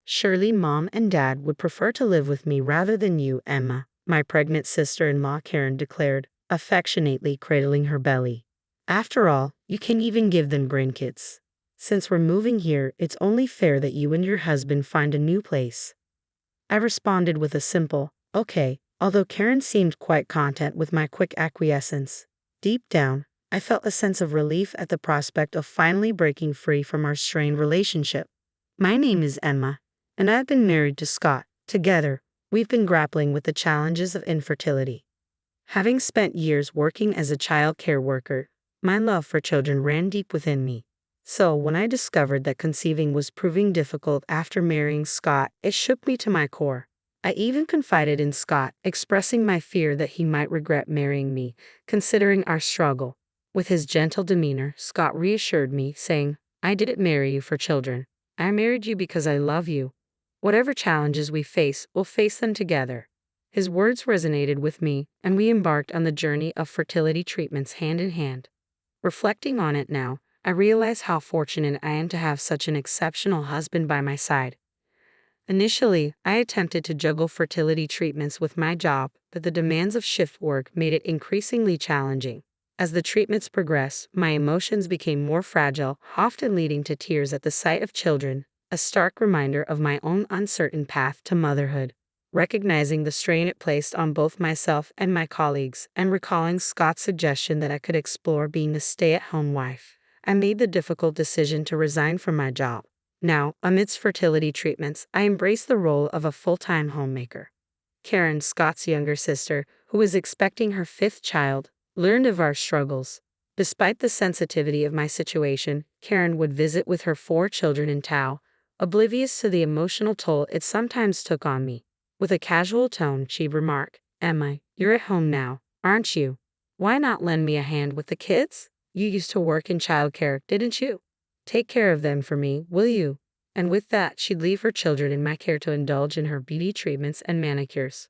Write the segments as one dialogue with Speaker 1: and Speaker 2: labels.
Speaker 1: Surely Mom and Dad would prefer to live with me rather than you, Emma, my pregnant sister-in-law Karen declared, affectionately cradling her belly. After all, you can even give them grandkids. Since we're moving here, it's only fair that you and your husband find a new place. I responded with a simple, okay, although Karen seemed quite content with my quick acquiescence. Deep down, I felt a sense of relief at the prospect of finally breaking free from our strained relationship. My name is Emma, and I've been married to Scott. Together, we've been grappling with the challenges of infertility. Having spent years working as a child care worker, my love for children ran deep within me. So when I discovered that conceiving was proving difficult after marrying Scott, it shook me to my core. I even confided in Scott, expressing my fear that he might regret marrying me, considering our struggle. With his gentle demeanor, Scott reassured me, saying, "I didn't marry you for children. I married you because I love you. Whatever challenges we face, we'll face them together." His words resonated with me, and we embarked on the journey of fertility treatments hand in hand. Reflecting on it now, I realize how fortunate I am to have such an exceptional husband by my side. Initially, I attempted to juggle fertility treatments with my job, but the demands of shift work made it increasingly challenging. As the treatments progressed, my emotions became more fragile, often leading to tears at the sight of children, a stark reminder of my own uncertain path to motherhood. Recognizing the strain it placed on both myself and my colleagues, and recalling Scott's suggestion that I could explore being a stay-at-home wife, I made the difficult decision to resign from my job. Now, amidst fertility treatments, I embraced the role of a full-time homemaker. Karen, Scott's younger sister, who was expecting her fifth child, learned of our struggles. Despite the sensitivity of my situation, Karen would visit with her 4 children in tow, oblivious to the emotional toll it sometimes took on me. With a casual tone, she'd remark, "Emma, you're at home now, aren't you? Why not lend me a hand with the kids? You used to work in childcare, didn't you? Take care of them for me, will you?" And with that, she'd leave her children in my care to indulge in her beauty treatments and manicures.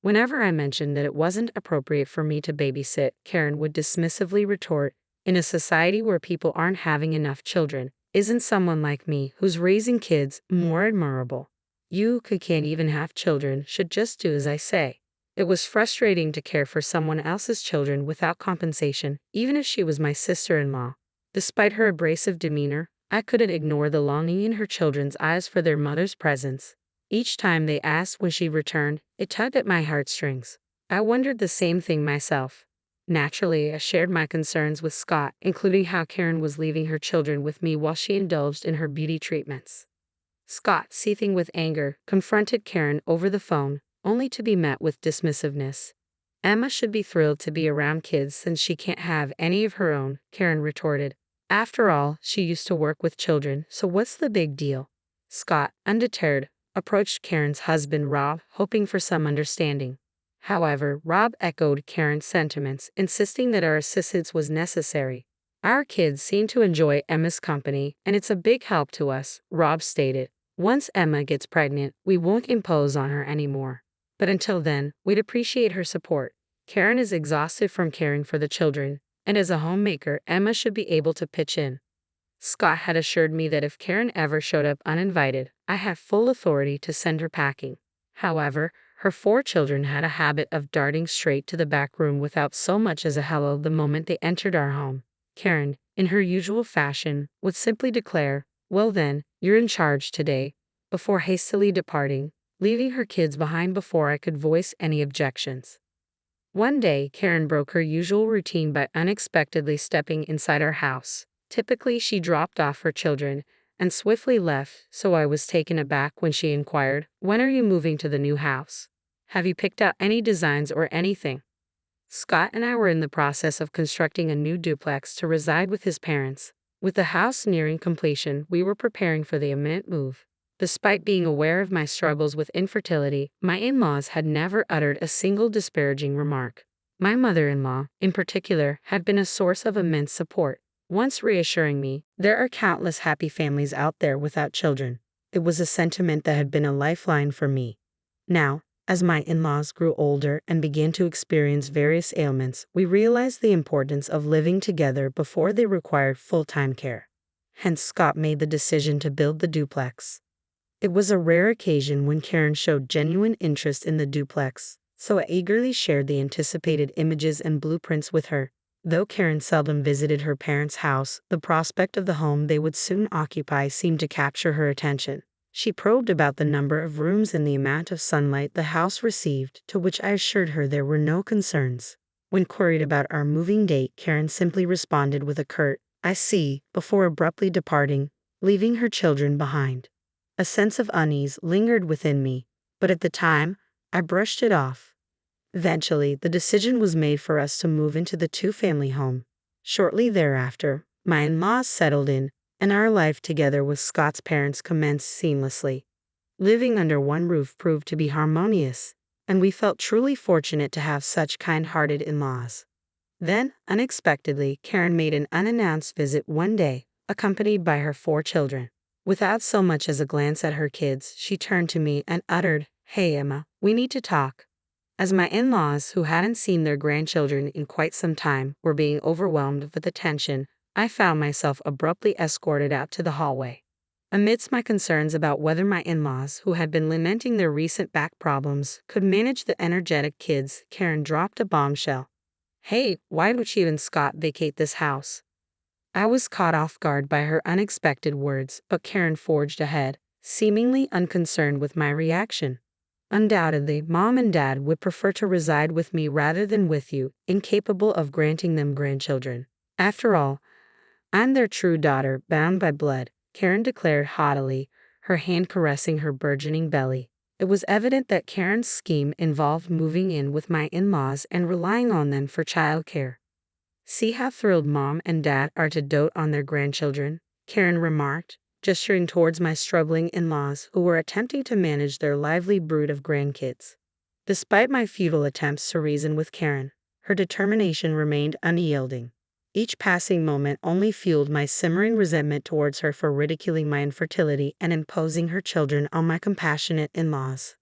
Speaker 1: Whenever I mentioned that it wasn't appropriate for me to babysit, Karen would dismissively retort, "In a society where people aren't having enough children, isn't someone like me, who's raising kids, more admirable? You who can't even have children should just do as I say." It was frustrating to care for someone else's children without compensation, even if she was my sister-in-law. Despite her abrasive demeanor, I couldn't ignore the longing in her children's eyes for their mother's presence. Each time they asked when she returned, it tugged at my heartstrings. I wondered the same thing myself. Naturally, I shared my concerns with Scott, including how Karen was leaving her children with me while she indulged in her beauty treatments. Scott, seething with anger, confronted Karen over the phone, only to be met with dismissiveness. "Emma should be thrilled to be around kids since she can't have any of her own," Karen retorted. "After all, she used to work with children, so what's the big deal?" Scott, undeterred, approached Karen's husband Rob, hoping for some understanding. However, Rob echoed Karen's sentiments, insisting that our assistance was necessary. "Our kids seem to enjoy Emma's company, and it's a big help to us," Rob stated. "Once Emma gets pregnant, we won't impose on her anymore. But until then, we'd appreciate her support. Karen is exhausted from caring for the children, and as a homemaker, Emma should be able to pitch in." Scott had assured me that if Karen ever showed up uninvited, I had full authority to send her packing. However, her 4 children had a habit of darting straight to the back room without so much as a hello the moment they entered our home. Karen, in her usual fashion, would simply declare, "Well then, you're in charge today," before hastily departing, leaving her kids behind before I could voice any objections. One day, Karen broke her usual routine by unexpectedly stepping inside our house. Typically, she dropped off her children and swiftly left, so I was taken aback when she inquired, "When are you moving to the new house? Have you picked out any designs or anything?" Scott and I were in the process of constructing a new duplex to reside with his parents. With the house nearing completion, we were preparing for the imminent move. Despite being aware of my struggles with infertility, my in-laws had never uttered a single disparaging remark. My mother-in-law, in particular, had been a source of immense support, once reassuring me, "There are countless happy families out there without children." It was a sentiment that had been a lifeline for me. Now, as my in-laws grew older and began to experience various ailments, we realized the importance of living together before they required full-time care. Hence, Scott made the decision to build the duplex. It was a rare occasion when Karen showed genuine interest in the duplex, so I eagerly shared the anticipated images and blueprints with her. Though Karen seldom visited her parents' house, the prospect of the home they would soon occupy seemed to capture her attention. She probed about the number of rooms and the amount of sunlight the house received, to which I assured her there were no concerns. When queried about our moving date, Karen simply responded with a curt, "I see," before abruptly departing, leaving her children behind. A sense of unease lingered within me, but at the time, I brushed it off. Eventually, the decision was made for us to move into the two-family home. Shortly thereafter, my in-laws settled in, and our life together with Scott's parents commenced seamlessly. Living under one roof proved to be harmonious, and we felt truly fortunate to have such kind-hearted in-laws. Then, unexpectedly, Karen made an unannounced visit one day, accompanied by her 4 children. Without so much as a glance at her kids, she turned to me and uttered, "Hey Emma, we need to talk." As my in-laws, who hadn't seen their grandchildren in quite some time, were being overwhelmed with attention, I found myself abruptly escorted out to the hallway. Amidst my concerns about whether my in-laws, who had been lamenting their recent back problems, could manage the energetic kids, Karen dropped a bombshell. "Hey, why would you and Scott vacate this house?" I was caught off guard by her unexpected words, but Karen forged ahead, seemingly unconcerned with my reaction. "Undoubtedly, Mom and Dad would prefer to reside with me rather than with you, incapable of granting them grandchildren. After all, I'm their true daughter, bound by blood," Karen declared haughtily, her hand caressing her burgeoning belly. It was evident that Karen's scheme involved moving in with my in-laws and relying on them for childcare. "See how thrilled Mom and Dad are to dote on their grandchildren," Karen remarked, gesturing towards my struggling in-laws who were attempting to manage their lively brood of grandkids. Despite my futile attempts to reason with Karen, her determination remained unyielding. Each passing moment only fueled my simmering resentment towards her for ridiculing my infertility and imposing her children on my compassionate in-laws.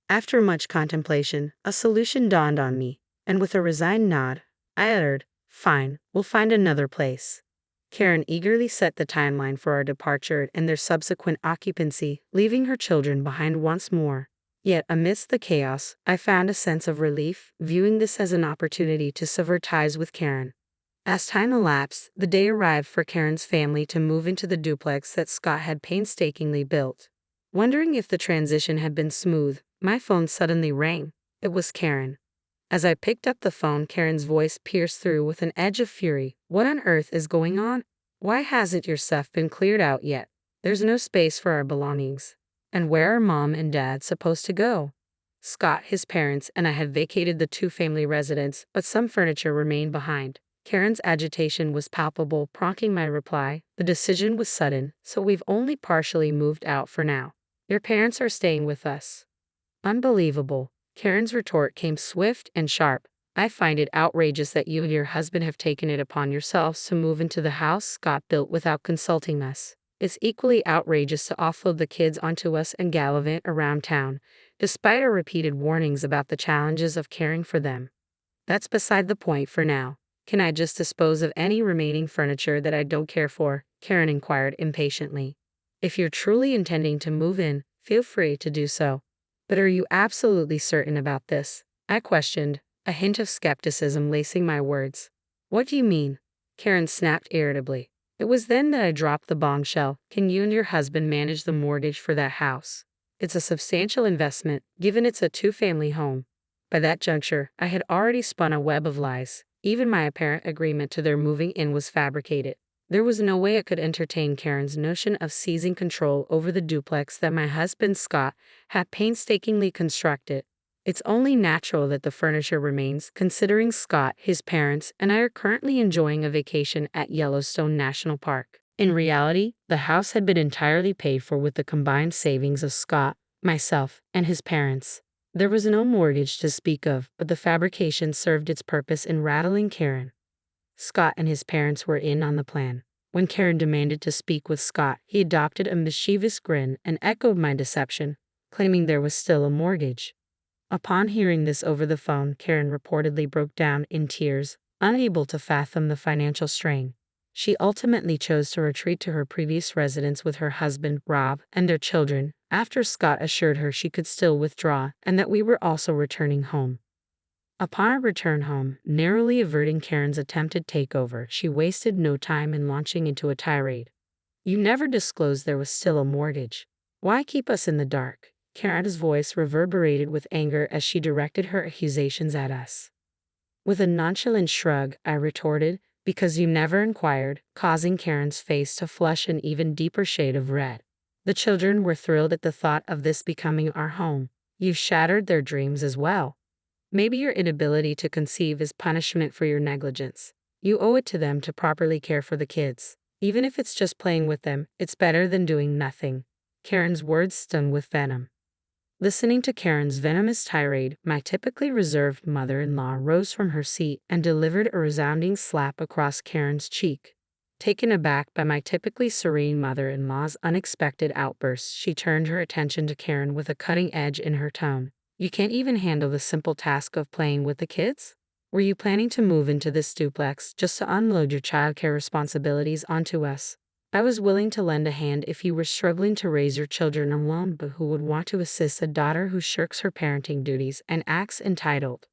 Speaker 1: After much contemplation, a solution dawned on me, and with a resigned nod, I uttered, "Fine, we'll find another place." Karen eagerly set the timeline for our departure and their subsequent occupancy, leaving her children behind once more. Yet amidst the chaos, I found a sense of relief, viewing this as an opportunity to sever ties with Karen. As time elapsed, the day arrived for Karen's family to move into the duplex that Scott had painstakingly built. Wondering if the transition had been smooth, my phone suddenly rang. It was Karen. As I picked up the phone, Karen's voice pierced through with an edge of fury. "What on earth is going on? Why hasn't your stuff been cleared out yet? There's no space for our belongings. And where are Mom and Dad supposed to go?" Scott, his parents, and I had vacated the two-family residence, but some furniture remained behind. Karen's agitation was palpable, prompting my reply, "The decision was sudden, so we've only partially moved out for now. Your parents are staying with us." "Unbelievable." Karen's retort came swift and sharp. "I find it outrageous that you and your husband have taken it upon yourselves to move into the house Scott built without consulting us. It's equally outrageous to offload the kids onto us and gallivant around town, despite our repeated warnings about the challenges of caring for them." "That's beside the point for now. Can I just dispose of any remaining furniture that I don't care for?" Karen inquired impatiently. "If you're truly intending to move in, feel free to do so. But are you absolutely certain about this?" I questioned, a hint of skepticism lacing my words. "What do you mean?" Karen snapped irritably. It was then that I dropped the bombshell. "Can you and your husband manage the mortgage for that house? It's a substantial investment, given it's a two-family home." By that juncture, I had already spun a web of lies. Even my apparent agreement to their moving in was fabricated. There was no way I could entertain Karen's notion of seizing control over the duplex that my husband Scott had painstakingly constructed. It's only natural that the furniture remains, considering Scott, his parents, and I are currently enjoying a vacation at Yellowstone National Park. In reality, the house had been entirely paid for with the combined savings of Scott, myself, and his parents. There was no mortgage to speak of, but the fabrication served its purpose in rattling Karen. Scott and his parents were in on the plan. When Karen demanded to speak with Scott, he adopted a mischievous grin and echoed my deception, claiming there was still a mortgage. Upon hearing this over the phone, Karen reportedly broke down in tears, unable to fathom the financial strain. She ultimately chose to retreat to her previous residence with her husband, Rob, and their children, after Scott assured her she could still withdraw and that we were also returning home. Upon our return home, narrowly averting Karen's attempted takeover, she wasted no time in launching into a tirade. You never disclosed there was still a mortgage. Why keep us in the dark? Karen's voice reverberated with anger as she directed her accusations at us. With a nonchalant shrug, I retorted, because you never inquired, causing Karen's face to flush an even deeper shade of red. The children were thrilled at the thought of this becoming our home. You've shattered their dreams as well. Maybe your inability to conceive is punishment for your negligence. You owe it to them to properly care for the kids. Even if it's just playing with them, it's better than doing nothing. Karen's words stung with venom. Listening to Karen's venomous tirade, my typically reserved mother-in-law rose from her seat and delivered a resounding slap across Karen's cheek. Taken aback by my typically serene mother-in-law's unexpected outburst, she turned her attention to Karen with a cutting edge in her tone. You can't even handle the simple task of playing with the kids? Were you planning to move into this duplex just to unload your childcare responsibilities onto us? I was willing to lend a hand if you were struggling to raise your children alone, but who would want to assist a daughter who shirks her parenting duties and acts entitled?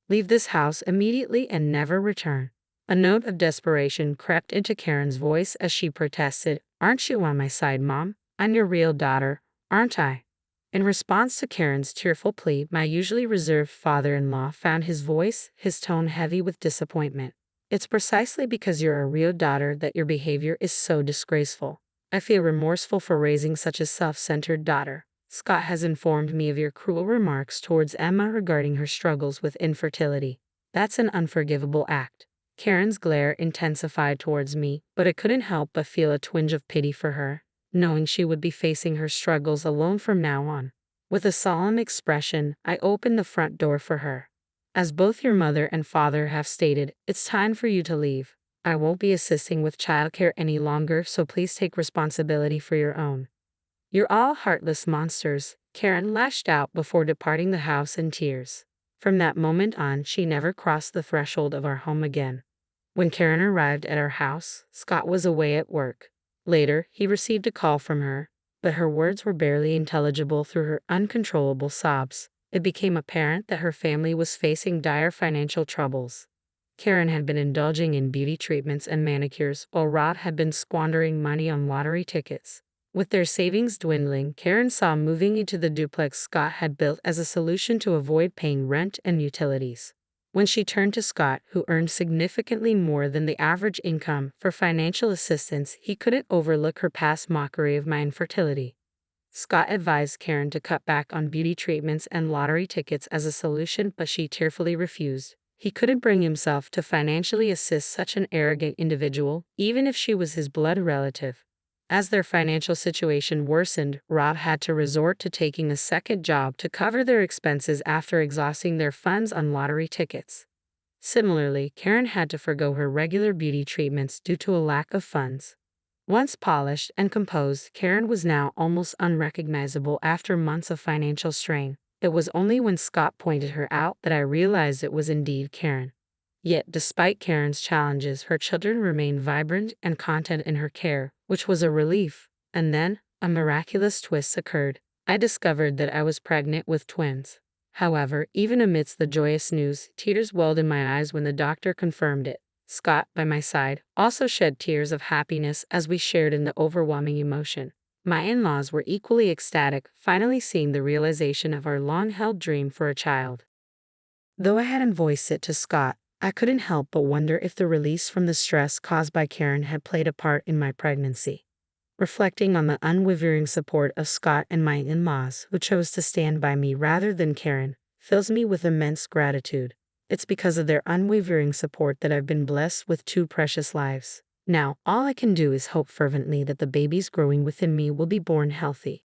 Speaker 1: Leave this house immediately and never return. A note of desperation crept into Karen's voice as she protested, Aren't you on my side, Mom? I'm your real daughter, aren't I? In response to Karen's tearful plea, my usually reserved father-in-law found his tone heavy with disappointment. It's precisely because you're a real daughter that your behavior is so disgraceful. I feel remorseful for raising such a self-centered daughter. Scott has informed me of your cruel remarks towards Emma regarding her struggles with infertility. That's an unforgivable act. Karen's glare intensified towards me, but I couldn't help but feel a twinge of pity for her, knowing she would be facing her struggles alone from now on. With a solemn expression, I opened the front door for her. As both your mother and father have stated, it's time for you to leave. I won't be assisting with childcare any longer, so please take responsibility for your own. You're all heartless monsters, Karen lashed out before departing the house in tears. From that moment on, she never crossed the threshold of our home again. When Karen arrived at our house, Scott was away at work. Later, he received a call from her, but her words were barely intelligible through her uncontrollable sobs. It became apparent that her family was facing dire financial troubles. Karen had been indulging in beauty treatments and manicures, while Rob had been squandering money on lottery tickets. With their savings dwindling, Karen saw moving into the duplex Scott had built as a solution to avoid paying rent and utilities. When she turned to Scott, who earned significantly more than the average income, for financial assistance, he couldn't overlook her past mockery of my infertility. Scott advised Karen to cut back on beauty treatments and lottery tickets as a solution, but she tearfully refused. He couldn't bring himself to financially assist such an arrogant individual, even if she was his blood relative. As their financial situation worsened, Rob had to resort to taking a second job to cover their expenses after exhausting their funds on lottery tickets. Similarly, Karen had to forgo her regular beauty treatments due to a lack of funds. Once polished and composed, Karen was now almost unrecognizable after months of financial strain. It was only when Scott pointed her out that I realized it was indeed Karen. Yet, despite Karen's challenges, her children remained vibrant and content in her care, which was a relief. And then, a miraculous twist occurred. I discovered that I was pregnant with twins. However, even amidst the joyous news, tears welled in my eyes when the doctor confirmed it. Scott, by my side, also shed tears of happiness as we shared in the overwhelming emotion. My in-laws were equally ecstatic, finally seeing the realization of our long-held dream for a child. Though I hadn't voiced it to Scott, I couldn't help but wonder if the release from the stress caused by Karen had played a part in my pregnancy. Reflecting on the unwavering support of Scott and my in-laws, who chose to stand by me rather than Karen, fills me with immense gratitude. It's because of their unwavering support that I've been blessed with two precious lives. Now, all I can do is hope fervently that the babies growing within me will be born healthy.